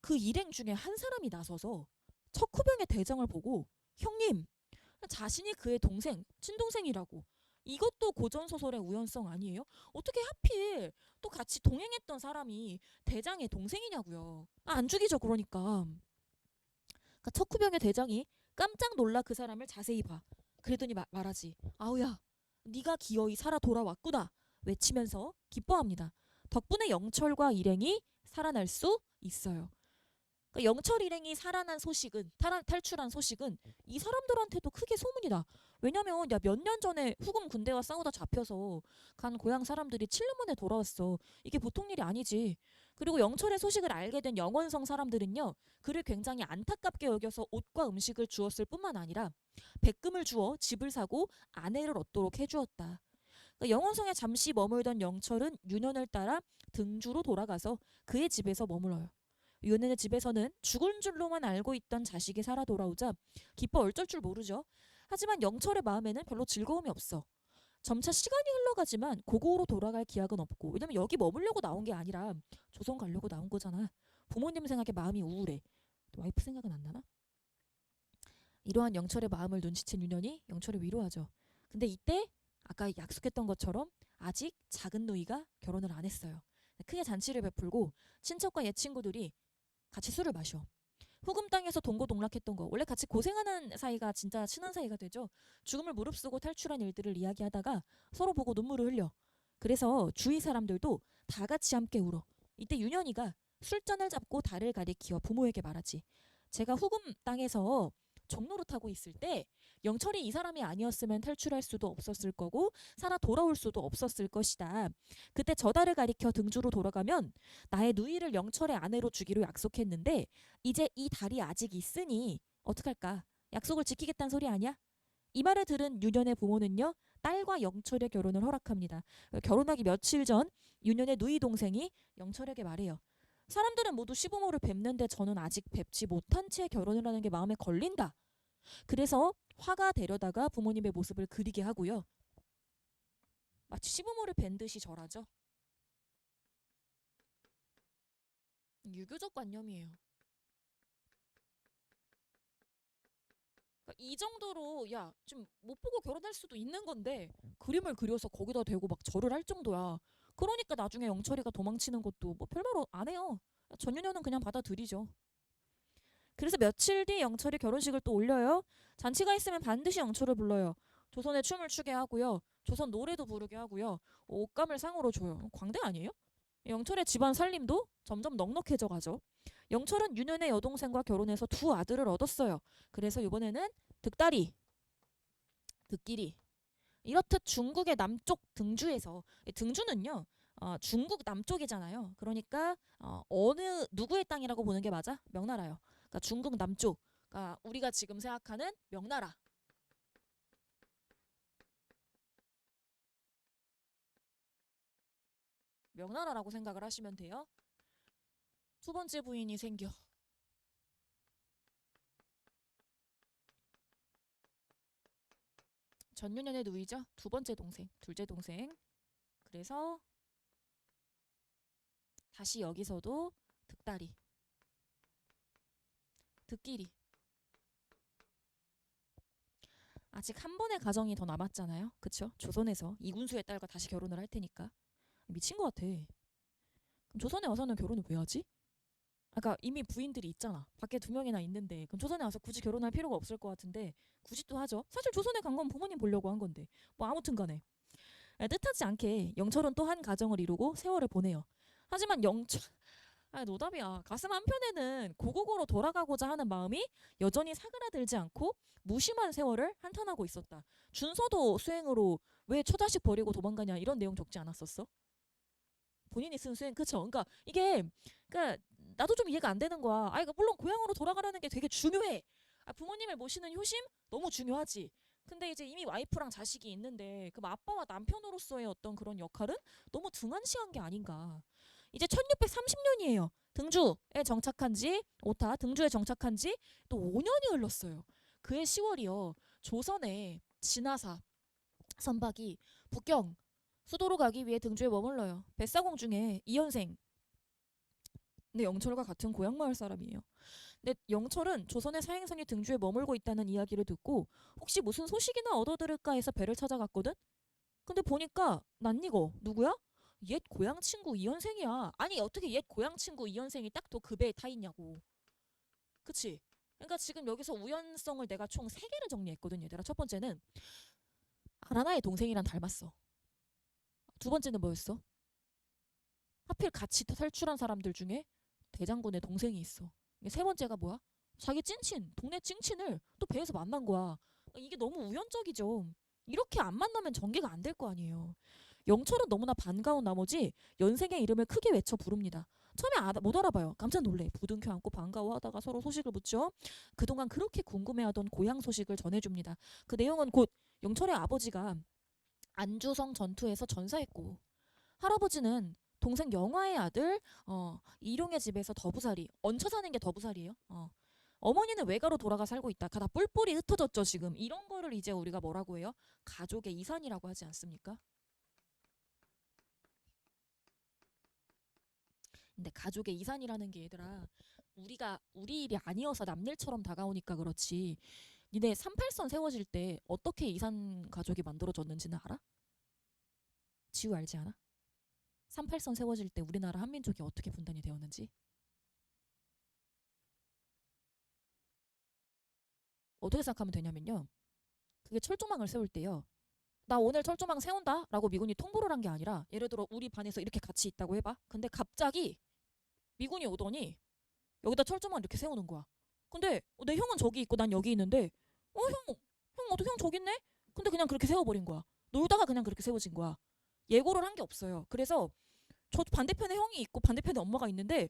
그 일행 중에 한 사람이 나서서 척후병의 대장을 보고 형님, 자신이 그의 동생, 친동생이라고. 이것도 고전소설의 우연성 아니에요? 어떻게 하필 또 같이 동행했던 사람이 대장의 동생이냐고요. 안 죽이죠, 그러니까. 그러니까 척후병의 대장이 깜짝 놀라 그 사람을 자세히 봐. 그러더니 말하지. 아우야, 네가 기어이 살아 돌아왔구나. 외치면서 기뻐합니다. 덕분에 영철과 일행이 살아날 수 있어요. 그러니까 영철 일행이 살아난 소식은 탈출한 소식은 이 사람들한테도 크게 소문이 나. 왜냐면 야 몇 년 전에 후금 군대와 싸우다 잡혀서 간 고향 사람들이 7년 만에 돌아왔어. 이게 보통 일이 아니지. 그리고 영철의 소식을 알게 된 영원성 사람들은요. 그를 굉장히 안타깝게 여겨서 옷과 음식을 주었을 뿐만 아니라 백금을 주어 집을 사고 아내를 얻도록 해주었다. 그러니까 영원성에 잠시 머물던 영철은 윤현을 따라 등주로 돌아가서 그의 집에서 머물러요. 윤현의 집에서는 죽은 줄로만 알고 있던 자식이 살아 돌아오자 기뻐 어쩔 줄 모르죠. 하지만 영철의 마음에는 별로 즐거움이 없어. 점차 시간이 흘러가지만 고국으로 돌아갈 기약은 없고 왜냐면 여기 머물려고 나온 게 아니라 조선 가려고 나온 거잖아. 부모님 생각에 마음이 우울해. 와이프 생각은 안 나나? 이러한 영철의 마음을 눈치챈 윤현이 영철을 위로하죠. 근데 이때 아까 약속했던 것처럼 아직 작은 누이가 결혼을 안 했어요. 크게 잔치를 베풀고 친척과 옛 친구들이 같이 술을 마셔. 후금 땅에서 동고동락했던 거 원래 같이 고생하는 사이가 진짜 친한 사이가 되죠. 죽음을 무릅쓰고 탈출한 일들을 이야기하다가 서로 보고 눈물을 흘려. 그래서 주위 사람들도 다 같이 함께 울어. 이때 윤현이가 술잔을 잡고 달을 가리키어 부모에게 말하지. 제가 후금 땅에서 종로를 타고 있을 때 영철이 이 사람이 아니었으면 탈출할 수도 없었을 거고 살아 돌아올 수도 없었을 것이다. 그때 저 달을 가리켜 등주로 돌아가면 나의 누이를 영철의 아내로 주기로 약속했는데 이제 이 달이 아직 있으니 어떡할까? 약속을 지키겠다는 소리 아니야? 이 말을 들은 윤현의 부모는요. 딸과 영철의 결혼을 허락합니다. 결혼하기 며칠 전 윤현의 누이 동생이 영철에게 말해요. 사람들은 모두 시부모를 뵙는데 저는 아직 뵙지 못한 채 결혼을 하는 게 마음에 걸린다. 그래서 화가 되려다가 부모님의 모습을 그리게 하고요. 마치 시부모를 뵌 듯이 절하죠. 유교적 관념이에요. 그러니까 이 정도로 야 좀 못 보고 결혼할 수도 있는 건데 그림을 그려서 거기다 대고 막 절을 할 정도야. 그러니까 나중에 영철이가 도망치는 것도 뭐 별말 안 해요. 전유녀는 그냥 받아들이죠. 그래서 며칠 뒤 영철이 결혼식을 또 올려요. 잔치가 있으면 반드시 영철을 불러요. 조선의 춤을 추게 하고요. 조선 노래도 부르게 하고요. 옷감을 상으로 줘요. 광대 아니에요? 영철의 집안 살림도 점점 넉넉해져 가죠. 영철은 윤현의 여동생과 결혼해서 두 아들을 얻었어요. 그래서 이번에는 득달이, 득길이. 이렇듯 중국의 남쪽 등주에서 등주는요. 중국 남쪽이잖아요. 그러니까 어느 누구의 땅이라고 보는 게 맞아? 명나라요. 그러니까 중국 남쪽. 그러니까 우리가 지금 생각하는 명나라. 명나라라고 생각을 하시면 돼요. 두 번째 부인이 생겨. 전윤현의 누이죠. 두 번째 동생, 둘째 동생. 그래서 다시 여기서도 득다리, 득길이. 아직 한 번의 가정이 더 남았잖아요. 그쵸? 조선에서 이군수의 딸과 다시 결혼을 할 테니까. 미친 것 같아. 그럼 조선에 와서는 결혼을 왜 하지? 아까 이미 부인들이 있잖아. 밖에 두 명이나 있는데 그럼 조선에 와서 굳이 결혼할 필요가 없을 것 같은데 굳이 또 하죠. 사실 조선에 간 건 부모님 보려고 한 건데 뭐 아무튼 간에 뜻하지 않게 영철은 또 한 가정을 이루고 세월을 보내요. 하지만 영철 노답이야. 가슴 한편에는 고국으로 돌아가고자 하는 마음이 여전히 사그라들지 않고 무심한 세월을 한탄하고 있었다. 준서도 수행으로 왜 처자식 버리고 도망가냐 이런 내용 적지 않았었어? 본인이 쓴 수행 그쵸? 그러니까 이게 그러니까 나도 좀 이해가 안 되는 거야. 그러니까 물론 고향으로 돌아가라는 게 되게 중요해. 부모님을 모시는 효심 너무 중요하지. 근데 이제 이미 와이프랑 자식이 있는데 그 아빠와 남편으로서의 어떤 그런 역할은 너무 등한시한 게 아닌가. 이제 1630년이에요. 등주에 정착한 지 오타 등주에 정착한 지 또 5년이 흘렀어요. 그해 10월이요. 조선의 진화사 선박이 북경 수도로 가기 위해 등주에 머물러요. 뱃사공 중에 이현생. 근데 영철과 같은 고향 마을 사람이에요. 근데 영철은 조선의 사행선이 등주에 머물고 있다는 이야기를 듣고 혹시 무슨 소식이나 얻어들을까 해서 배를 찾아갔거든? 근데 보니까 낯이고 누구야? 옛 고향 친구 이현생이야. 아니 어떻게 옛 고향 친구 이현생이 딱 또 그 배에 타 있냐고. 그치? 그러니까 지금 여기서 우연성을 내가 총 3개를 정리했거든 얘들아. 첫 번째는 아라나의 동생이랑 닮았어. 두 번째는 뭐였어? 하필 같이 탈출한 사람들 중에 대장군의 동생이 있어. 세 번째가 뭐야? 자기 찐친, 동네 찐친을 또 배에서 만난 거야. 이게 너무 우연적이죠. 이렇게 안 만나면 전개가 안 될 거 아니에요. 영철은 너무나 반가운 나머지 연생의 이름을 크게 외쳐 부릅니다. 처음에 못 알아봐요. 깜짝 놀래. 부둥켜 안고 반가워하다가 서로 소식을 묻죠. 그동안 그렇게 궁금해하던 고향 소식을 전해줍니다. 그 내용은 곧 영철의 아버지가 안주성 전투에서 전사했고 할아버지는 동생 영화의 아들 이룡의 집에서 더부살이 얹혀 사는 게 더부살이에요. 어머니는 외가로 돌아가 살고 있다. 다 뿔뿔이 흩어졌죠 지금. 이런 거를 이제 우리가 뭐라고 해요? 가족의 이산이라고 하지 않습니까? 근데 가족의 이산이라는 게 얘들아 우리가 우리 일이 아니어서 남일처럼 다가오니까 그렇지. 니네 38선 세워질 때 어떻게 이산 가족이 만들어졌는지는 알아? 지우 알지 않아? 38선 세워질 때 우리나라 한민족이 어떻게 분단이 되었는지? 어떻게 생각하면 되냐면요. 그게 철조망을 세울 때요. 나 오늘 철조망 세운다 라고 미군이 통보를 한 게 아니라 예를 들어 우리 반에서 이렇게 같이 있다고 해봐. 근데 갑자기 미군이 오더니 여기다 철조망 이렇게 세우는 거야. 근데 내 형은 저기 있고 난 여기 있는데 형 어떻게 형 저기 있네? 근데 그냥 그렇게 세워버린 거야. 놀다가 그냥 그렇게 세워진 거야. 예고를 한 게 없어요. 그래서 저 반대편에 형이 있고 반대편에 엄마가 있는데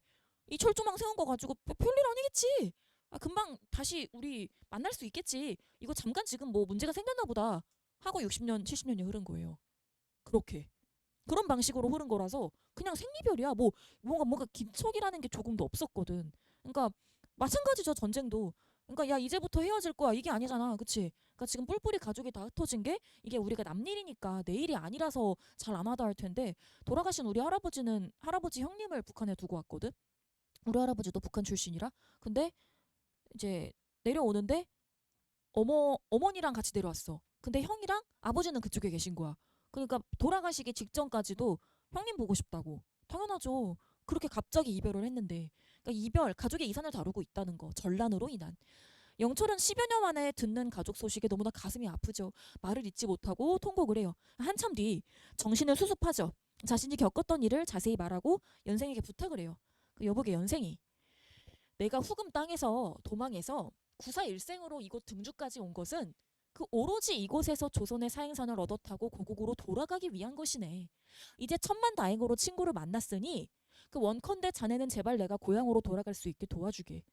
이 철조망 세운 거 가지고 별일 아니겠지. 금방 다시 우리 만날 수 있겠지. 이거 잠깐 지금 뭐 문제가 생겼나 보다 하고 60년, 70년이 흐른 거예요. 그렇게. 그런 방식으로 흐른 거라서 그냥 생리별이야. 뭐 뭔가 긴척이라는 게 조금도 없었거든. 그러니까 마찬가지죠 전쟁도. 그러니까 야 이제부터 헤어질 거야 이게 아니잖아, 그치? 그러니까 지금 뿔뿔이 가족이 다 흩어진 게 이게 우리가 남일이니까 내일이 아니라서 잘 안 하다 할 텐데 돌아가신 우리 할아버지는 할아버지 형님을 북한에 두고 왔거든. 우리 할아버지도 북한 출신이라. 근데 이제 내려오는데 어머니랑 같이 내려왔어. 근데 형이랑 아버지는 그쪽에 계신 거야. 그러니까 돌아가시기 직전까지도 형님 보고 싶다고. 당연하죠. 그렇게 갑자기 이별을 했는데. 그러니까 이별, 가족의 이산을 다루고 있다는 거. 전란으로 인한. 영철은 10여 년 만에 듣는 가족 소식에 너무나 가슴이 아프죠. 말을 잇지 못하고 통곡을 해요. 한참 뒤 정신을 수습하죠. 자신이 겪었던 일을 자세히 말하고 연생에게 부탁을 해요. 그 여보게 연생이 내가 후금 땅에서 도망해서 구사일생으로 이곳 등주까지 온 것은 그 오로지 이곳에서 조선의 사행선을 얻어 타고 고국으로 돌아가기 위한 것이네. 이제 천만다행으로 친구를 만났으니 그 원컨대 자네는 제발 내가 고향으로 돌아갈 수 있게 도와주게.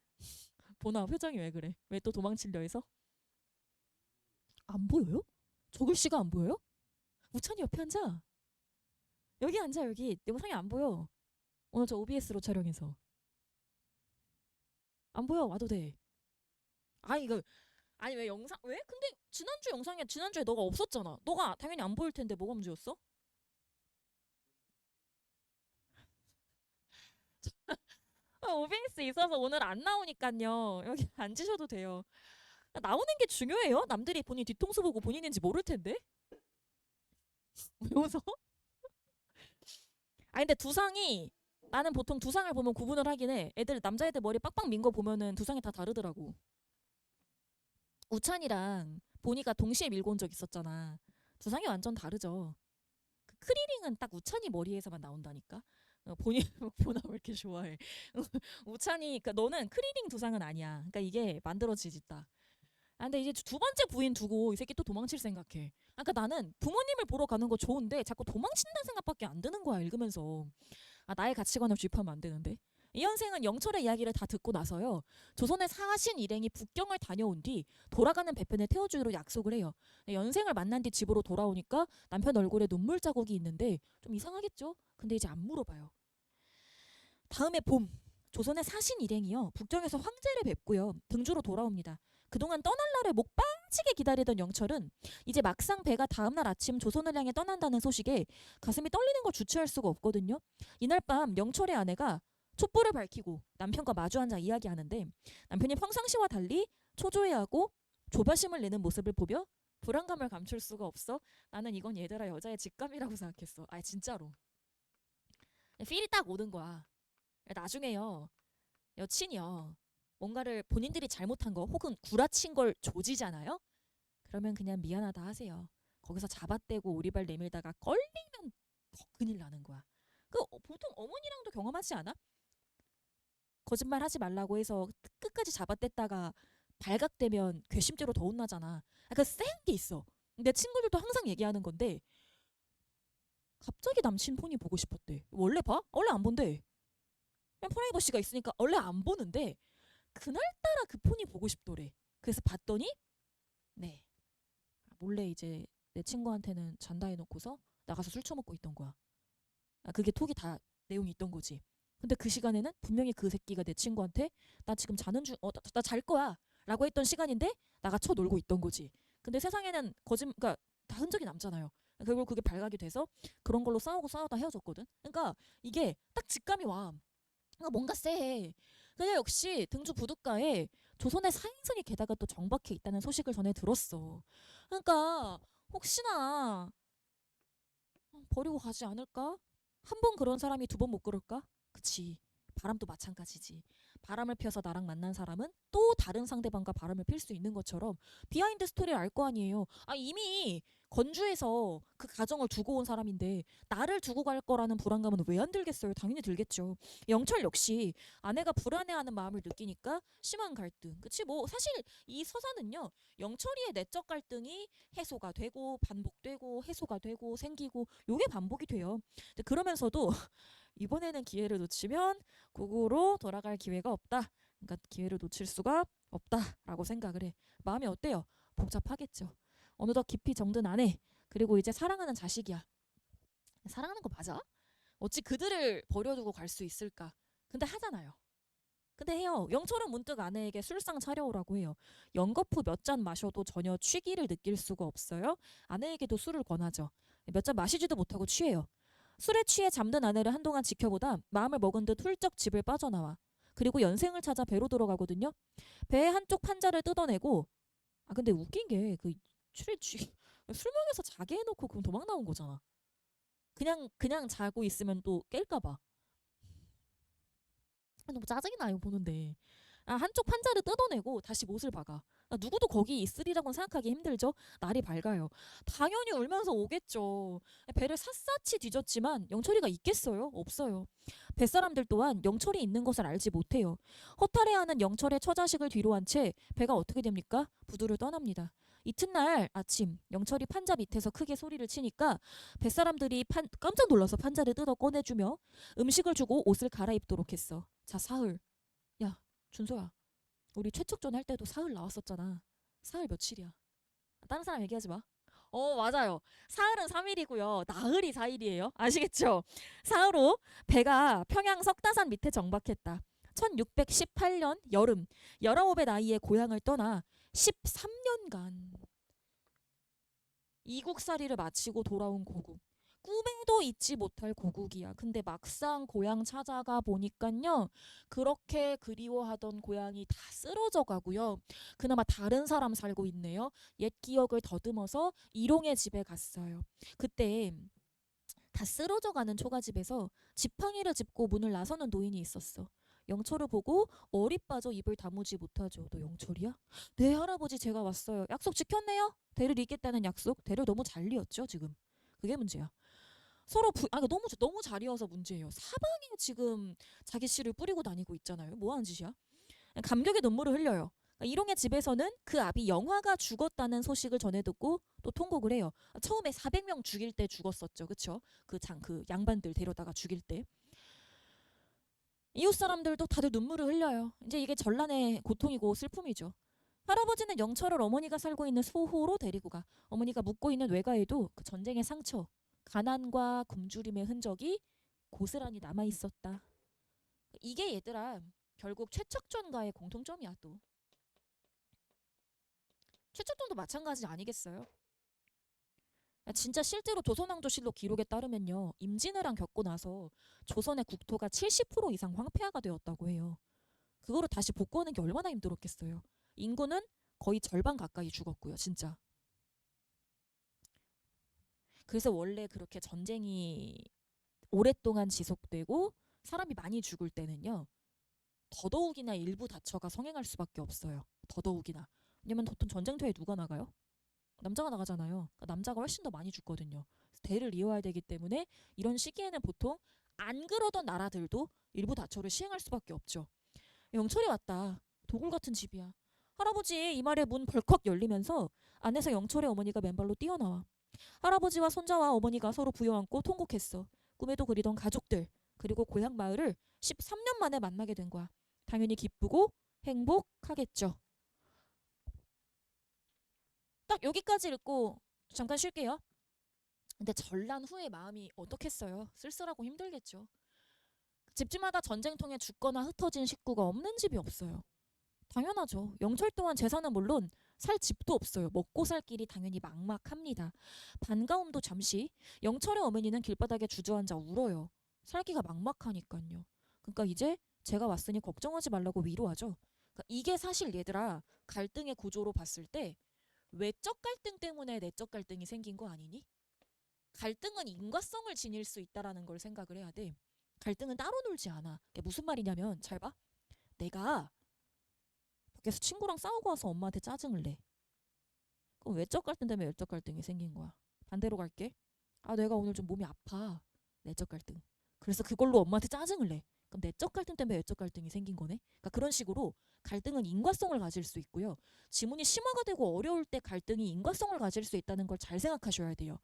보나 표정이 왜 그래? 왜 또 도망치려 해서? 안 보여요? 저 글씨가 안 보여요? 우찬이 옆에 앉아. 여기 앉아 여기. 영상이 안 보여. 오늘 저 OBS로 촬영해서. 안 보여 와도 돼. 아 이거 아니 왜 영상 왜? 근데 지난주 영상에 지난주에 너가 없었잖아. 너가 당연히 안 보일 텐데 뭐가 문제였어? OBS 있어서 오늘 안 나오니까요. 여기 앉으셔도 돼요. 나오는 게 중요해요? 남들이 본인 뒤통수 보고 본인인지 모를 텐데. 왜 웃어? 아 근데 두상이 나는 보통 두상을 보면 구분을 하긴 해. 애들 남자애들 머리 빡빡 민거 보면은 두상이 다 다르더라고. 우찬이랑 보니가 동시에 밀고 온 적 있었잖아. 두상이 완전 다르죠. 그 크리링은 딱 우찬이 머리에서만 나온다니까. 본인 보나 왜 이렇게 좋아해? 우찬이 그러니까 너는 크리링 두상은 아니야. 그러니까 이게 만들어지겠다. 아, 근데 이제 두 번째 부인 두고 이 새끼 또 도망칠 생각해. 아, 그러니까 나는 부모님을 보러 가는 거 좋은데 자꾸 도망친다는 생각밖에 안 드는 거야 읽으면서. 아, 나의 가치관을 주입하면 안 되는데. 이 현생은 영철의 이야기를 다 듣고 나서요. 조선의 사신 일행이 북경을 다녀온 뒤 돌아가는 배편을 태워주기로 약속을 해요. 연생을 만난 뒤 집으로 돌아오니까 남편 얼굴에 눈물 자국이 있는데 좀 이상하겠죠? 근데 이제 안 물어봐요. 다음에 봄 조선의 사신 일행이요 북경에서 황제를 뵙고요 등주로 돌아옵니다. 그동안 떠날 날을 목 빠지게 기다리던 영철은 이제 막상 배가 다음날 아침 조선을 향해 떠난다는 소식에 가슴이 떨리는 걸 주체할 수가 없거든요. 이날 밤 영철의 아내가 촛불을 밝히고 남편과 마주 앉아 이야기하는데 남편이 평상시와 달리 초조해하고 조바심을 내는 모습을 보며 불안감을 감출 수가 없어. 나는 이건 얘들아 여자의 직감이라고 생각했어. 아 진짜로 필이 딱 오는 거야. 나중에요 여친이요 뭔가를 본인들이 잘못한 거 혹은 구라친 걸 조지잖아요. 그러면 그냥 미안하다 하세요. 거기서 잡아떼고 오리발 내밀다가 걸리면 더 큰일 나는 거야. 그 보통 어머니랑도 경험하지 않아? 거짓말 하지 말라고 해서 끝까지 잡아뗐다가 발각되면 괘씸죄로 더 혼나잖아. 아, 그쎄게 있어. 내 친구들도 항상 얘기하는 건데 갑자기 남친 폰이 보고 싶었대. 원래 봐? 원래 안 본대. 그냥 프라이버시가 있으니까 원래 안 보는데 그날따라 그 폰이 보고 싶더래. 그래서 봤더니 네 몰래 이제 내 친구한테는 잔다 해놓고서 나가서 술 처먹고 있던 거야. 아, 그게 톡이 다 내용이 있던 거지. 근데 그 시간에는 분명히 그 새끼가 내 친구한테 나 지금 자는 나 잘 거야 라고 했던 시간인데 나가 쳐놀고 있던 거지. 근데 세상에는 그러니까 다 흔적이 남잖아요. 결국 그게 발각이 돼서 그런 걸로 싸우다 헤어졌거든. 그러니까 이게 딱 직감이 와. 그러니까 뭔가 쎄해. 근데 역시 등주 부둣가에 조선의 사행성이 게다가 또 정박해 있다는 소식을 전해 들었어. 그러니까 혹시나 버리고 가지 않을까? 한 번 그런 사람이 두 번 못 그럴까? 그치. 바람도 마찬가지지. 바람을 펴서 나랑 만난 사람은 또 다른 상대방과 바람을 필 수 있는 것처럼 비하인드 스토리를 알 거 아니에요. 아 이미 건주해서 그 가정을 두고 온 사람인데 나를 두고 갈 거라는 불안감은 왜 안 들겠어요? 당연히 들겠죠. 영철 역시 아내가 불안해하는 마음을 느끼니까 심한 갈등. 그치 뭐 사실 이 서사는요. 영철이의 내적 갈등이 해소가 되고 반복되고 해소가 되고 생기고 요게 반복이 돼요. 근데 그러면서도 이번에는 기회를 놓치면 고국으로 돌아갈 기회가 없다. 그러니까 기회를 놓칠 수가 없다라고 생각을 해. 마음이 어때요? 복잡하겠죠. 어느덧 깊이 정든 아내 그리고 이제 사랑하는 자식이야. 사랑하는 거 맞아? 어찌 그들을 버려두고 갈 수 있을까? 근데 하잖아요. 근데 해요. 영철은 문득 아내에게 술상 차려오라고 해요. 연거푸 몇 잔 마셔도 전혀 취기를 느낄 수가 없어요. 아내에게도 술을 권하죠. 몇 잔 마시지도 못하고 취해요. 술에 취해 잠든 아내를 한동안 지켜보다 마음을 먹은 듯 훌쩍 집을 빠져나와. 그리고 연생을 찾아 배로 들어가거든요. 배의 한쪽 판자를 뜯어내고 아 근데 웃긴 게 그 출입 술 먹여서 자게 해놓고 그럼 도망 나온 거잖아. 그냥 자고 있으면 또 깰까 봐. 너무 짜증이 나요 보는데. 아 한쪽 판자를 뜯어내고 다시 못을 박아. 아, 누구도 거기 있으리라고는 생각하기 힘들죠. 날이 밝아요. 당연히 울면서 오겠죠. 배를 샅샅이 뒤졌지만 영철이가 있겠어요? 없어요. 뱃사람들 또한 영철이 있는 것을 알지 못해요. 허탈해하는 영철의 처자식을 뒤로 한 채 배가 어떻게 됩니까? 부두를 떠납니다. 이튿날 아침 영철이 판자 밑에서 크게 소리를 치니까 뱃사람들이 깜짝 놀라서 판자를 뜯어 꺼내주며 음식을 주고 옷을 갈아입도록 했어. 자 사흘. 야 준서야 우리 최측전 할 때도 사흘 나왔었잖아. 사흘 며칠이야? 다른 사람 얘기하지 마. 맞아요. 사흘은 3일이고요. 나흘이 4일이에요. 아시겠죠? 사흘 후 배가 평양 석다산 밑에 정박했다. 1618년 여름 19의 나이에 고향을 떠나 13년간 이국살이를 마치고 돌아온 고국. 꿈에도 잊지 못할 고국이야. 근데 막상 고향 찾아가 보니깐요. 그렇게 그리워하던 고향이 다 쓰러져 가고요. 그나마 다른 사람 살고 있네요. 옛 기억을 더듬어서 일용의 집에 갔어요. 그때 다 쓰러져 가는 초가집에서 지팡이를 짚고 문을 나서는 노인이 있었어. 영철을 보고 어리 빠져 입을 다무지 못하죠. 너 영철이야? 네 할아버지 제가 왔어요. 약속 지켰네요. 대를 잇겠다는 약속. 대를 너무 잘 이었죠 지금. 그게 문제야. 서로 너무 잘 이어서 문제예요. 사방에 지금 자기 씨를 뿌리고 다니고 있잖아요. 뭐 하는 짓이야? 감격의 눈물을 흘려요. 그러니까 일용의 집에서는 그 아비 영화가 죽었다는 소식을 전해 듣고 또 통곡을 해요. 처음에 400명 죽일 때 죽었었죠. 그쵸? 그 양반들 데려다가 죽일 때. 이웃 사람들도 다들 눈물을 흘려요. 이제 이게 전란의 고통이고 슬픔이죠. 할아버지는 영철을 어머니가 살고 있는 소호로 데리고 가. 어머니가 묵고 있는 외가에도 그 전쟁의 상처, 가난과 굶주림의 흔적이 고스란히 남아 있었다. 이게 얘들아 결국 최척전과의 공통점이야 또. 최척전도 마찬가지 아니겠어요? 진짜 실제로 조선왕조실록 기록에 따르면요. 임진왜란 겪고 나서 조선의 국토가 70% 이상 황폐화가 되었다고 해요. 그거를 다시 복구하는 게 얼마나 힘들었겠어요. 인구는 거의 절반 가까이 죽었고요. 진짜. 그래서 원래 그렇게 전쟁이 오랫동안 지속되고 사람이 많이 죽을 때는요. 더더욱이나 일부 다처가 성행할 수밖에 없어요. 더더욱이나. 왜냐면 보통 전쟁터에 누가 나가요? 남자가 나가잖아요. 그러니까 남자가 훨씬 더 많이 죽거든요. 대를 이어야 되기 때문에 이런 시기에는 보통 안 그러던 나라들도 일부 다처를 시행할 수밖에 없죠. 영철이 왔다. 도굴 같은 집이야. 할아버지 이 말에 문 벌컥 열리면서 안에서 영철의 어머니가 맨발로 뛰어나와. 할아버지와 손자와 어머니가 서로 부여안고 통곡했어. 꿈에도 그리던 가족들 그리고 고향 마을을 13년 만에 만나게 된 거야. 당연히 기쁘고 행복하겠죠. 딱 여기까지 읽고 잠깐 쉴게요. 근데 전란 후의 마음이 어떻겠어요? 쓸쓸하고 힘들겠죠. 집집마다 전쟁통에 죽거나 흩어진 식구가 없는 집이 없어요. 당연하죠. 영철 또한 재산은 물론 살 집도 없어요. 먹고 살 길이 당연히 막막합니다. 반가움도 잠시. 영철의 어머니는 길바닥에 주저앉아 울어요. 살기가 막막하니까요. 그러니까 이제 제가 왔으니 걱정하지 말라고 위로하죠. 그러니까 이게 사실 얘들아 갈등의 구조로 봤을 때 외적 갈등 때문에 내적 갈등이 생긴 거 아니니? 갈등은 인과성을 지닐 수 있다라는 걸 생각을 해야 돼. 갈등은 따로 놀지 않아. 이게 무슨 말이냐면 잘 봐. 내가 밖에서 친구랑 싸우고 와서 엄마한테 짜증을 내. 그럼 외적 갈등 때문에 외적 갈등이 생긴 거야. 반대로 갈게. 아 내가 오늘 좀 몸이 아파. 내적 갈등. 그래서 그걸로 엄마한테 짜증을 내. 그럼 내적 갈등 때문에 외적 갈등이 생긴 거네. 그러니까 그런 식으로 갈등은 인과성을 가질 수 있고요. 지문이 심화가 되고 어려울 때 갈등이 인과성을 가질 수 있다는 걸 잘 생각하셔야 돼요.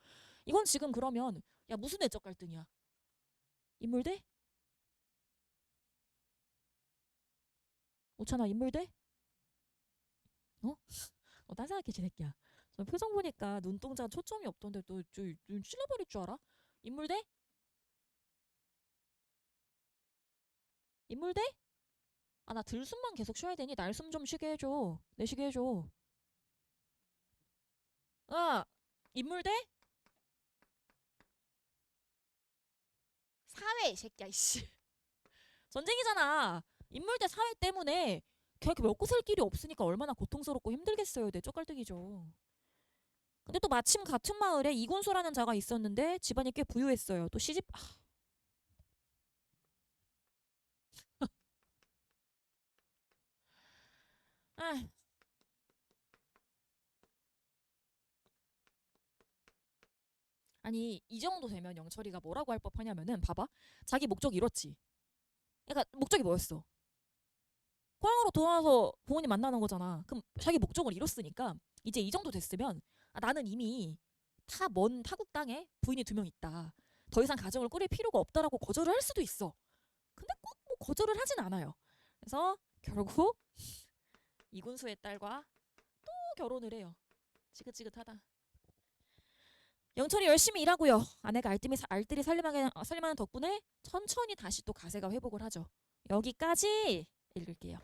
이건 지금 그러면 야 무슨 내적 갈등이야? 인물대? 오찬아 인물대? 어? 딴 생각해 지새끼야. 저 표정 보니까 눈동자 초점이 없던데 너눈 찔러버릴 줄 알아? 인물대? 인물대? 아 나 들숨만 계속 쉬어야 되니 날숨 좀 쉬게 해줘. 내쉬게 해줘. 아 인물대? 사회 이 새끼야 이씨. 전쟁이잖아. 인물대 사회 때문에 걔 먹고 살 길이 없으니까 얼마나 고통스럽고 힘들겠어요. 내 쪽갈등이죠. 근데 또 마침 같은 마을에 이군수라는 자가 있었는데 집안이 꽤 부유했어요. 또 시집 아, 아니 이 정도 되면 영철이가 뭐라고 할 법하냐면은 봐봐. 자기 목적 이뤘지. 그러니까 목적이 뭐였어? 고향으로 돌아와서 부모님 만나는 거잖아. 그럼 자기 목적을 이뤘으니까 이제 이 정도 됐으면 나는 이미 타 먼 타국 땅에 부인이 2명 있다. 더 이상 가정을 꾸릴 필요가 없다라고 거절을 할 수도 있어. 근데 꼭 뭐 거절을 하진 않아요. 그래서 결국 이군수의 딸과 또 결혼을 해요. 지긋지긋하다. 영철이 열심히 일하고요. 아내가 알뜰히 살림하는 덕분에 천천히 다시 또 가세가 회복을 하죠. 여기까지 읽을게요.